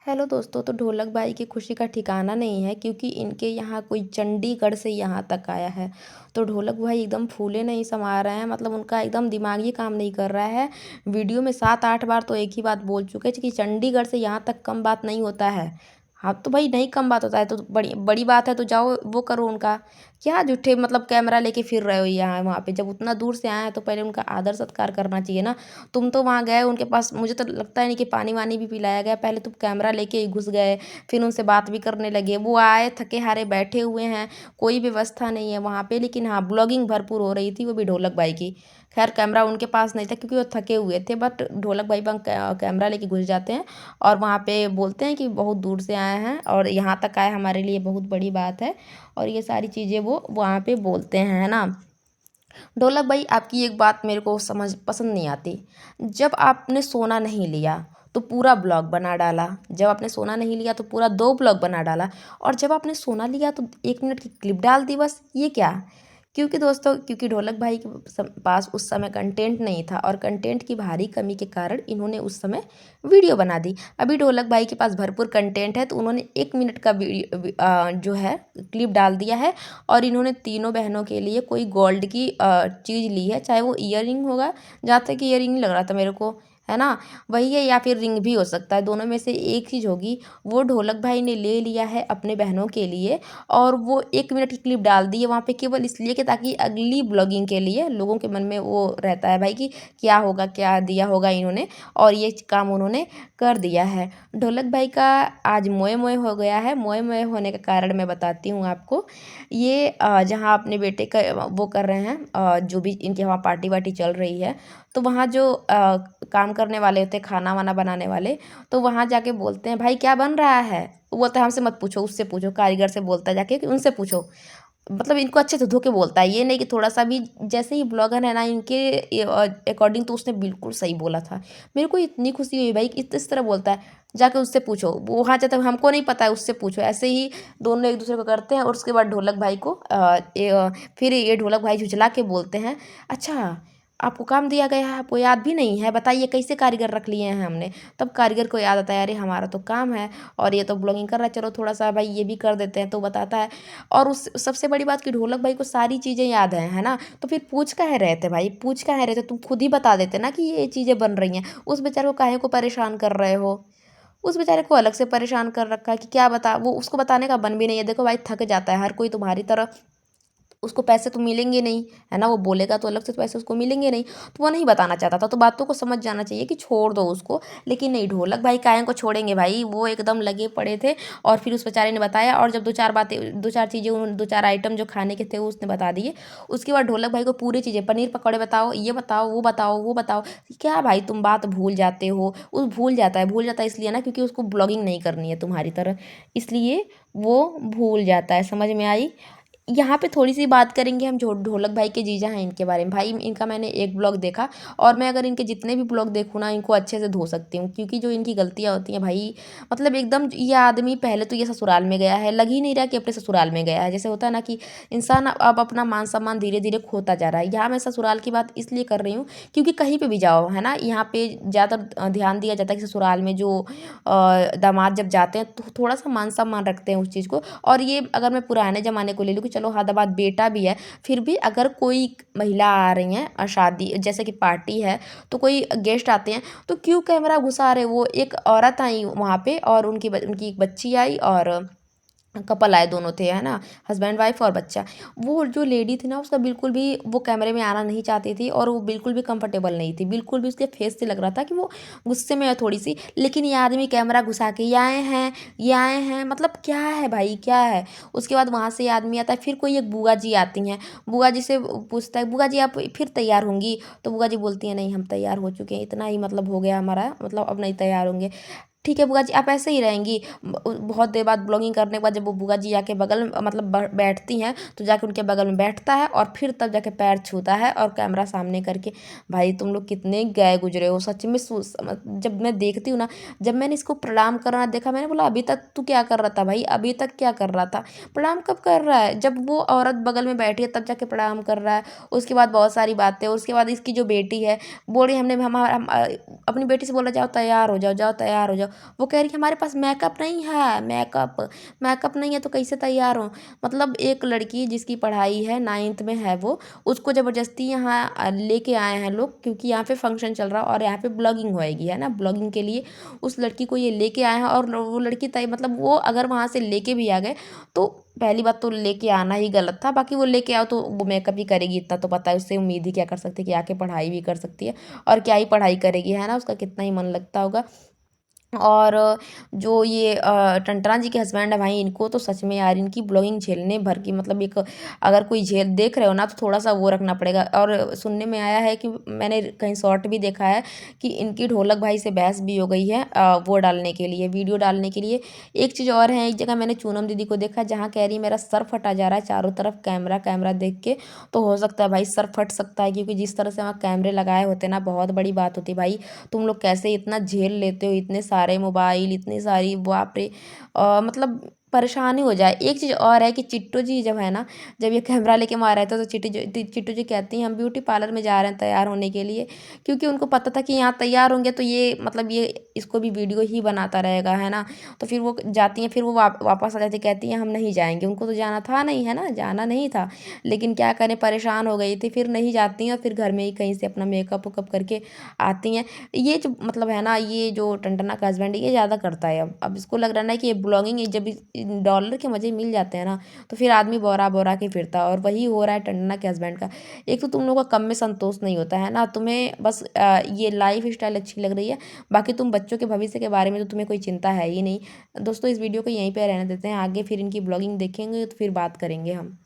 Hello दोस्तों, तो ढोलक भाई की खुशी का ठिकाना नहीं है क्योंकि इनके यहाँ कोई चंडीगढ़ से यहाँ तक आया है। तो ढोलक भाई एकदम फूले नहीं समा रहे हैं, मतलब उनका एकदम दिमाग ही काम नहीं कर रहा है। वीडियो में 7-8 बार तो एक ही बात बोल चुके हैं कि चंडीगढ़ से यहाँ तक कम बात नहीं होता है। हाँ तो भाई नहीं कम बात होता है तो बड़ी बड़ी बात है, तो जाओ वो करो उनका। क्या झूठे मतलब कैमरा लेके फिर रहे हो यहाँ वहाँ पे, जब उतना दूर से आए हैं तो पहले उनका आदर सत्कार करना चाहिए ना। तुम तो वहाँ गए उनके पास, मुझे तो लगता है नहीं कि पानी वानी भी पिलाया गया, पहले तुम कैमरा लेके ही घुस गए। फिर उनसे बात भी करने लगे, वो आए थके हारे बैठे हुए हैं, कोई व्यवस्था नहीं है वहाँ पे। लेकिन हाँ, ब्लॉगिंग भरपूर हो रही थी, वो भी ढोलक भाई की। खैर कैमरा उनके पास नहीं था क्योंकि वो थके हुए थे, बट ढोलक भाई बस कैमरा लेके घुस जाते हैं और वहाँ पे बोलते हैं कि बहुत दूर से आए हैं और यहाँ तक आए हमारे लिए बहुत बड़ी बात है। और ये सारी चीज़ें वो वहाँ पे बोलते हैं, है ना। ढोलक भाई, आपकी एक बात मेरे को समझ पसंद नहीं आती। जब आपने सोना नहीं लिया तो पूरा ब्लॉग बना डाला, जब आपने सोना नहीं लिया तो पूरा 2 ब्लॉग बना डाला, और जब आपने सोना लिया तो 1 मिनट की क्लिप डाल दी बस। ये क्या? क्योंकि दोस्तों, क्योंकि ढोलक भाई के पास उस समय कंटेंट नहीं था और कंटेंट की भारी कमी के कारण इन्होंने उस समय वीडियो बना दी। अभी ढोलक भाई के पास भरपूर कंटेंट है तो उन्होंने 1 मिनट का जो है क्लिप डाल दिया है। और इन्होंने तीनों बहनों के लिए कोई गोल्ड की चीज़ ली है, चाहे वो ईयररिंग होगा, जहाँ तक कि ईयररिंग लग रहा था मेरे को, है ना। वही है, या फिर रिंग भी हो सकता है, दोनों में से एक चीज़ होगी। वो ढोलक भाई ने ले लिया है अपने बहनों के लिए और वो 1 मिनट की क्लिप डाल दी है वहाँ पे, केवल इसलिए कि ताकि अगली ब्लॉगिंग के लिए लोगों के मन में वो रहता है भाई कि क्या होगा, क्या दिया होगा इन्होंने, और ये काम उन्होंने कर दिया है। ढोलक भाई का आज मोए मोए हो गया है। मोए मोए होने का कारण मैं बताती हूँ आपको। ये जहाँ अपने बेटे का वो कर रहे हैं, जो भी इनके वहाँ पार्टी वार्टी चल रही है, तो वहाँ जो काम करने वाले होते हैं, खाना वाना बनाने वाले, तो वहाँ जाके बोलते हैं भाई क्या बन रहा है। वो बोलता है हमसे मत पूछो, उससे पूछो, कारीगर से बोलता है जाके कि उनसे पूछो। मतलब इनको अच्छे से धो के बोलता है, ये नहीं कि थोड़ा सा भी। जैसे ही ब्लॉगर है ना इनके अकॉर्डिंग, तो उसने बिल्कुल सही बोला था। मेरे को इतनी खुशी हुई भाई कि इस तरह बोलता है, जाके उससे पूछो। वो वहाँ जाता है, हमको नहीं पता है, उससे पूछो। ऐसे ही दोनों एक दूसरे को करते हैं और उसके बाद ढोलक भाई को फिर ये ढोलक भाई झुझला के बोलते हैं, अच्छा आपको काम दिया गया है, आपको याद भी नहीं है, बताइए कैसे कारीगर रख लिए हैं हमने। तब कारीगर को याद आता है, अरे हमारा तो काम है और ये तो ब्लॉगिंग कर रहा है, चलो थोड़ा सा भाई ये भी कर देते हैं, तो बताता है। और उस सबसे बड़ी बात कि ढोलक भाई को सारी चीज़ें याद हैं, है ना। तो फिर पूछ काहे रहे थे भाई, पूछ काहे रहे थे, तुम खुद ही बता देते ना कि ये चीज़ें बन रही हैं। उस बेचारे को काहे को परेशान कर रहे हो। उस बेचारे को अलग से परेशान कर रखा है कि क्या बता, वो उसको बताने का मन भी नहीं है। देखो भाई, थक जाता है हर कोई तुम्हारी तरह, उसको पैसे तो मिलेंगे नहीं, है ना। वो बोलेगा तो अलग से तो पैसे उसको मिलेंगे नहीं, तो वो नहीं बताना चाहता था। तो बातों को समझ जाना चाहिए कि छोड़ दो उसको। लेकिन नहीं, ढोलक भाई काहे को छोड़ेंगे भाई, वो एकदम लगे पड़े थे। और फिर उस बेचारे ने बताया, और जब 2-4 बातें, 2-4 चीज़ें, 2-4 आइटम जो खाने के थे वो उसने बता दिए। उसके बाद ढोलक भाई को पूरी चीज़ें, पनीर पकौड़े बताओ, ये बताओ, वो बताओ, वो बताओ। क्या भाई तुम बात भूल जाते हो। वो भूल जाता है इसलिए ना क्योंकि उसको ब्लॉगिंग नहीं करनी है तुम्हारी तरह, इसलिए वो भूल जाता है। समझ में आई। यहाँ पे थोड़ी-सी बात करेंगे हम जो ढोलक भाई के जीजा हैं इनके बारे में। भाई इनका मैंने एक ब्लॉग देखा, और मैं अगर इनके जितने भी ब्लॉग देखूँ ना, इनको अच्छे से धो सकती हूँ, क्योंकि जो इनकी गलतियाँ होती हैं भाई, मतलब एकदम। ये आदमी पहले तो ये ससुराल में गया है, लग ही नहीं रहा कि अपने ससुराल में गया है। जैसे होता है ना कि इंसान अब अपना मान-सम्मान धीरे-धीरे खोता जा रहा है। यहाँ मैं ससुराल की बात इसलिए कर रही हूँ क्योंकि कहीं पे भी जाओ, है ना, यहाँ पे ज़्यादातर ध्यान दिया जाता है कि ससुराल में जो दामाद जब जाते हैं तो थोड़ा-सा मान-सम्मान रखते हैं उस चीज़ को। और ये अगर मैं पुराने ज़माने को ले लूँ कि चलो हाँ, दामाद बेटा भी है, फिर भी अगर कोई महिला आ रही हैं शादी जैसे कि पार्टी है, तो कोई गेस्ट आते हैं, तो क्यों कैमरा घुसा रहे। वो एक औरत आई वहाँ पे और उनकी एक बच्ची आई और कपल आए, दोनों थे, है ना, हस्बैंड वाइफ और बच्चा। वो जो लेडी थी ना, उसका बिल्कुल भी वो कैमरे में आना नहीं चाहती थी और वो बिल्कुल भी कंफर्टेबल नहीं थी, बिल्कुल भी। उसके फेस से लग रहा था कि वो गुस्से में है थोड़ी सी। लेकिन ये आदमी कैमरा घुसा के, ये आए हैं, ये आए हैं, मतलब क्या है भाई, क्या है। उसके बाद वहाँ से ये आदमी आता है, फिर कोई एक बुआ जी आती हैं। बुआ जी से पूछता है, बुआ जी आप फिर तैयार होंगी। तो बुआ जी बोलती हैं, नहीं हम तैयार हो चुके हैं, इतना ही मतलब हो गया हमारा, मतलब अब नहीं तैयार होंगे। ठीक है बुआ जी, आप ऐसे ही रहेंगी। बहुत देर बाद ब्लॉगिंग करने के बाद जब वो बुआ जी जाके बगल में मतलब बैठती हैं, तो जाके उनके बगल में बैठता है और फिर तब जाके पैर छूता है और कैमरा सामने करके। भाई तुम लोग कितने गए गुजरे हो सच में। जब मैं देखती हूँ ना, जब मैंने इसको प्रणाम करना देखा, मैंने बोला अभी तक तू क्या कर रहा था भाई, अभी तक क्या कर रहा था। प्रणाम कब कर रहा है, जब वो औरत बगल में बैठी है तब जाके प्रणाम कर रहा है। उसके बाद बहुत सारी बातें, उसके बाद इसकी जो बेटी है बोल रही, हमने हम अपनी बेटी से बोला जाओ तैयार हो जाओ, जाओ तैयार हो जाओ। वो कह रही है हमारे पास मेकअप नहीं है, मेकअप नहीं है तो कैसे तैयार हो। मतलब एक लड़की जिसकी पढ़ाई है 9th में है वो, उसको ज़बरदस्ती यहाँ लेके आए हैं लोग, क्योंकि यहाँ पे फंक्शन चल रहा है और यहाँ पे ब्लॉगिंग होएगी, है ना। ब्लॉगिंग के लिए उस लड़की को ये लेके आए हैं, और वो लड़की तय मतलब वो अगर वहाँ से लेके भी आ गए तो पहली बात तो लेके आना ही गलत था। बाकी वो लेके आओ तो वो मेकअप ही करेगी, इतना तो पता है। उससे उम्मीद ही क्या कर सकते हैं कि आके पढ़ाई भी कर सकती है, और क्या ही पढ़ाई करेगी, है ना। उसका कितना ही मन लगता होगा। और जो ये टंटना जी के हस्बैंड है भाई, इनको तो सच में यार इनकी ब्लॉगिंग झेलने भर की, मतलब एक अगर कोई झेल देख रहे हो ना तो थोड़ा सा वो रखना पड़ेगा। और सुनने में आया है कि मैंने कहीं शॉर्ट भी देखा है कि इनकी ढोलक भाई से बहस भी हो गई है, वो डालने के लिए, वीडियो डालने के लिए। एक चीज़ और है, एक जगह मैंने पूनम दीदी को देखा जहाँ कह रही है मेरा सर फटा जा रहा है, चारों तरफ कैमरा कैमरा देख के। तो हो सकता है भाई सर फट सकता है, क्योंकि जिस तरह से वहाँ कैमरे लगाए होते हैं ना, बहुत बड़ी बात होती है भाई। तुम लोग कैसे इतना झेल लेते हो, इतने सारे मोबाइल, इतनी सारी बाप रे। मतलब परेशानी हो जाए। एक चीज़ और है कि चिट्टू जी जब है ना, जब ये कैमरा लेके वहाँ रहते तो चिट्टू जी कहती हैं हम ब्यूटी पार्लर में जा रहे हैं तैयार होने के लिए, क्योंकि उनको पता था कि यहाँ तैयार होंगे तो ये मतलब ये इसको भी वीडियो ही बनाता रहेगा, है ना। तो फिर वो जाती हैं, फिर वो वापस आ जाती, कहती हैं हम नहीं जाएंगे, उनको तो जाना था नहीं, है ना, जाना नहीं था। लेकिन क्या करें, परेशान हो गई थी, फिर नहीं जाती हैं, और फिर घर में ही कहीं से अपना मेकअप वेकअप करके आती हैं। ये जो मतलब है ना, ये जो टंटना का हस्बैंड है ये ज़्यादा करता है। अब इसको लग रहा है ना कि ये ब्लॉगिंग जब डॉलर के मज़े मिल जाते हैं ना, तो फिर आदमी बोरा बोरा के फिरता है, और वही हो रहा है टंटना के हस्बैंड का। एक तो तुम लोगों का कम में संतोष नहीं होता है ना, तुम्हें बस ये लाइफ स्टाइल अच्छी लग रही है, बाकी तुम बच्चों के भविष्य के बारे में तो तुम्हें कोई चिंता है ही नहीं। दोस्तों इस वीडियो को यहीं पर रहने देते हैं, आगे फिर इनकी ब्लॉगिंग देखेंगे तो फिर बात करेंगे हम।